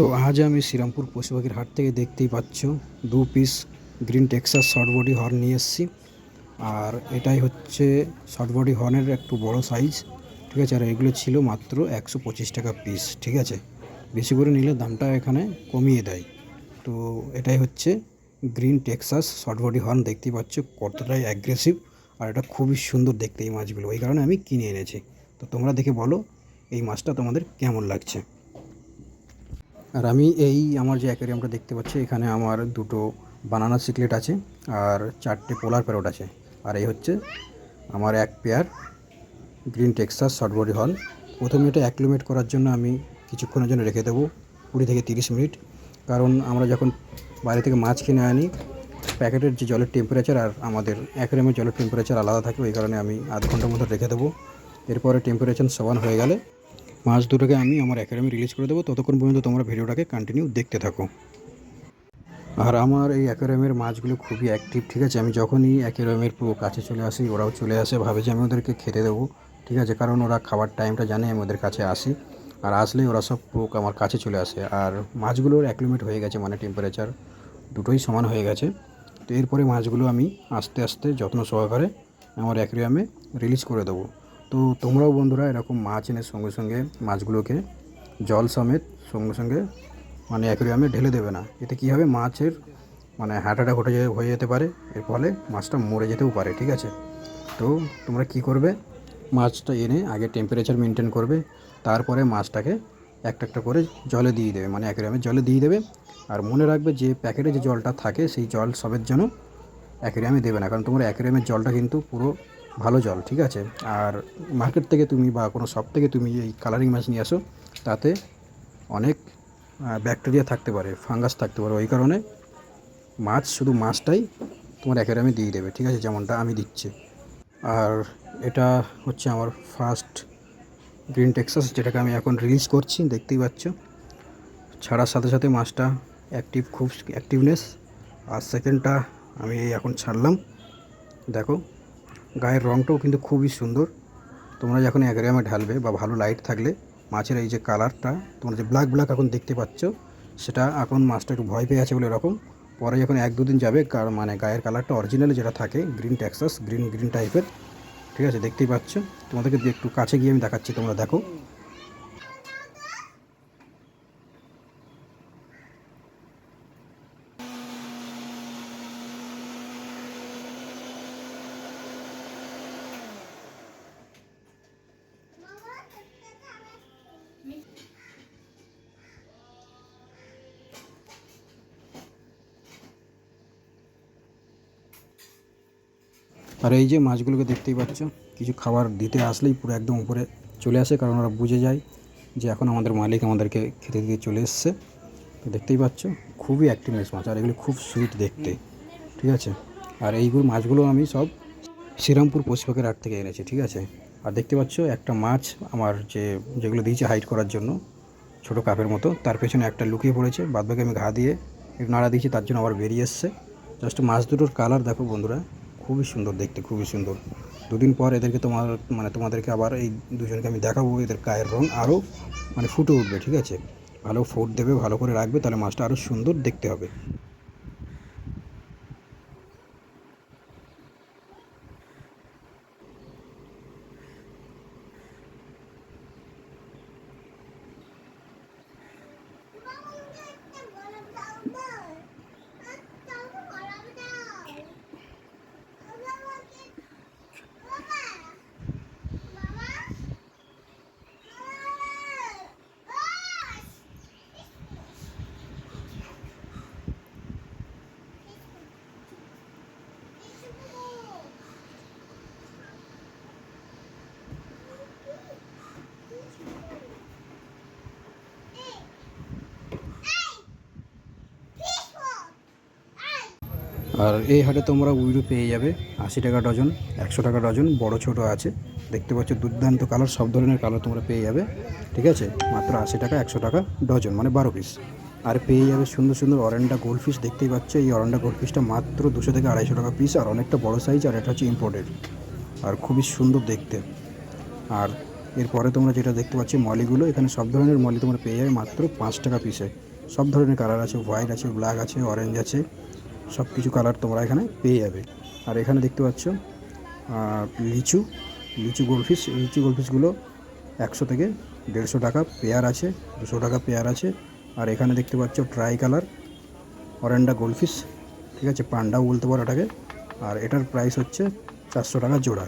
তো আজ আমি শ্রীরামপুর পশুপাখির হাট থেকে দেখতেই পাচ্ছ 2 piece green Texas short body horn নিয়ে এসেছি। আর এটাই হচ্ছে শর্ট বডি হর্নের একটু বড় সাইজ, ঠিক আছে। আর এগুলো ছিল মাত্র 125 টাকা পিস, ঠিক আছে। বেশি করে নিলে দামটা এখানে কমিয়ে দেয়। তো এটাই হচ্ছে green Texas short body horn, দেখতেই পাচ্ছ কতটাই অ্যাগ্রেসিভ। আর এটা খুবই সুন্দর দেখতে এই মাছগুলো, ওই কারণে আমি কিনে এনেছি। তো তোমরা দেখে বলো এই মাছটা তোমাদের কেমন লাগছে। আর আমি এই আমার যে অ্যাকোয়ারিয়ামটা দেখতে পাচ্ছি, এখানে আমার দুটো বানানা সিকলেট আছে আর 4টে পোলার প্যারট আছে। আর এই হচ্ছে আমার এক pair green Texas short body horn. প্রথমে এটা অ্যাক্লিমেট করার জন্য আমি কিছুক্ষণের জন্য রেখে দেবো, 20 থেকে 30 মিনিট। কারণ আমরা যখন বাইরে থেকে মাছ কিনে আনি, প্যাকেটের যে জলের টেম্পারেচার আর আমাদের অ্যাকোয়ারিয়ামের জলের টেম্পারেচার আলাদা থাকে, ওই কারণে আমি আধ ঘন্টার মতো রেখে দেবো। এরপরে টেম্পারেচার সমান হয়ে গেলে মাছ দুটোকে আমি আমার অ্যাকোয়ারিয়ামে রিলিজ করে দেবো। ততক্ষণ পর্যন্ত তোমরা ভিডিওটাকে কন্টিনিউ দেখতে থাকো। আর আমার এই অ্যাকোয়ারিয়ামের মাছগুলো খুবই অ্যাক্টিভ, ঠিক আছে। আমি যখনই অ্যাকোয়ারিয়ামের পুরো কাছে চলে আসি, ওরাও চলে আসে, ভাবে যে আমি ওদেরকে খেতে দেবো, ঠিক আছে। কারণ ওরা খাবার টাইমটা জানে, আমি ওদের কাছে আসি। আর আসলেই ওরা সব পুরো আমার কাছে চলে আসে। আর মাছগুলোর অ্যাক্লিমেট হয়ে গেছে, মানে টেম্পারেচার দুটোই সমান হয়ে গেছে। তো এরপরে মাছগুলো আমি আস্তে আস্তে যত্ন সহকারে আমার অ্যাকোয়ারিয়ামে রিলিজ করে দেবো। তো তোমরাও বন্ধুরা এরকম মাছ এনে সঙ্গে সঙ্গে মাছগুলোকে জল সমেত সঙ্গে সঙ্গে মানে অ্যাকোয়ারিয়ামে ঢেলে দেবে না। এতে কী হবে, মাছের মানে হার্ট অ্যাটাক হয়ে যেতে পারে, এর ফলে মাছটা মরে যেতেও পারে, ঠিক আছে। তো তোমরা কি করবে, মাছটা এনে আগে টেম্পারেচার মেনটেন করবে, তারপরে মাছটাকে একটা একটা করে জলে দিয়ে দেবে, মানে অ্যাকোয়ারিয়ামের জলে দিয়ে দেবে। আর মনে রাখবে যে প্যাকেটে যে জলটা থাকে সেই জল সবের জন্য অ্যাকোয়ারিয়ামে দেবে না, কারণ তোমার অ্যাকোয়ারিয়ামের জলটা কিন্তু পুরো ভালো জল, ঠিক আছে। আর মার্কেট থেকে তুমি বা কোনো শপ থেকে তুমি এই কালারিং মাছ নিয়ে আসো, তাতে অনেক ব্যাকটেরিয়া থাকতে পারে, ফাঙ্গাস থাকতে পারে। ওই কারণে মাছ শুধু মাছটাই তোমার অ্যাকোয়ারিয়ামে দিয়ে দেবে, ঠিক আছে, যেমনটা আমি দিচ্ছি। আর এটা হচ্ছে আমার ফার্স্ট গ্রিন টেক্সাস, যেটাকে আমি এখন রিলিজ করছি, দেখতেই পাচ্ছ। ছাড়ার সাথে সাথে মাছটা অ্যাক্টিভ, খুব অ্যাক্টিভনেস। আর সেকেন্ডটা আমি এখন ছাড়লাম, দেখো গায়ের রঙটাও কিন্তু খুবই সুন্দর। তোমরা যখন অ্যাকোয়ারিয়ামে ঢালবে বা ভালো লাইট থাকলে মাছের এই যে কালারটা, তোমরা যে ব্ল্যাক ব্ল্যাক এখন দেখতে পাচ্ছ, সেটা এখন মাছটা একটু ভয় পেয়ে আছে বলে এরকম। পরে যখন 1-2 দিন যাবে, মানে গায়ের কালারটা অরিজিনালি যেটা থাকে গ্রিন টেক্সাস, গ্রিন গ্রিন টাইপের, ঠিক আছে, দেখতেই পাচ্ছ। তোমাদেরকে একটু কাছে গিয়ে আমি দেখাচ্ছি, তোমরা দেখো। আর এই যে মাছগুলোকে দেখতেই পাচ্ছ, কিছু খাবার দিতে আসলেই পুরো একদম উপরে চলে আসে, কারণ ওরা বুঝে যায় যে এখন আমাদের মালিক আমাদেরকে খেতে দিয়ে চলে এসছে। তো দেখতেই পাচ্ছ খুবই অ্যাক্টিভনেস মাছ, আর এগুলো খুব সুইট দেখতে, ঠিক আছে। আর এইগুলো মাছগুলো আমি সব শ্রীরামপুর পশুপাখির হাট থেকে এনেছি, ঠিক আছে। আর দেখতে পাচ্ছ একটা মাছ আমার যেগুলো দিয়েছে হাইড করার জন্য, ছোটো কাপের মতো, তার পেছনে একটা লুকিয়ে পড়েছে। বাদবাকি আমি ঘা দিয়ে একটু নাড়া দিয়েছি, তার জন্য আবার বেরিয়ে এসছে। জাস্ট মাছ দুটোর কালার দেখো বন্ধুরা, খুবই সুন্দর দেখতে, খুবই সুন্দর। 2 দিন পর এদেরকে তোমাদেরকে আবার এই দুজনকে আমি দেখাবো। এদের গায়ের রং আরও মানে ফুটে উঠবে, ঠিক আছে। ভালো ফুট দেবে, ভালো করে রাখবে, তাহলে মাছটা আরও সুন্দর দেখতে হবে। আর এই হাটে তোমরা উইরু পেয়ে যাবে 80 টাকা ডজন, 100 টাকা ডজন, বড় ছোট আছে। দেখতে পাচ্ছ দুর্দান্ত কালার, সব ধরনের কালার তোমরা পেয়ে যাবে, ঠিক আছে। মাত্র 80 টাকা, 100 টাকা ডজন, মানে 12 পিস। আর পেয়ে যাবে সুন্দর সুন্দর অরেন্ডা গোল্ডফিশ, দেখতেই পাচ্ছ। এই অরেন্ডা গোল্ডফিশটা মাত্র 200 থেকে 250 টাকা পিস, আর অনেকটা বড় সাইজ, আর এটা হচ্ছে ইম্পোর্টেড, আর খুবই সুন্দর দেখতে। আর এরপরে তোমরা যেটা দেখতে পাচ্ছ মলিগুলো, এখানে সব ধরনের মলি তোমরা পেয়ে যাবে মাত্র 5 টাকা পিসে। সব ধরনের কালার আছে, হোয়াইট আছে, ব্ল্যাক আছে, অরেঞ্জ আছে, সব কিছু কালার তোমরা এখানে পেয়ে যাবে। আর এখানে দেখতে পাচ্ছ লিচু লিচু গোলফিশগুলো 100 থেকে 150 টাকা পেয়ার আছে, 200 টাকা পেয়ার আছে। আর এখানে দেখতে পাচ্ছ ট্রাই কালার অরেন্ডা গোলফিশ, ঠিক আছে, পান্ডাও বলতে পারো এটাকে। আর এটার প্রাইস হচ্ছে 400 টাকা জোড়া।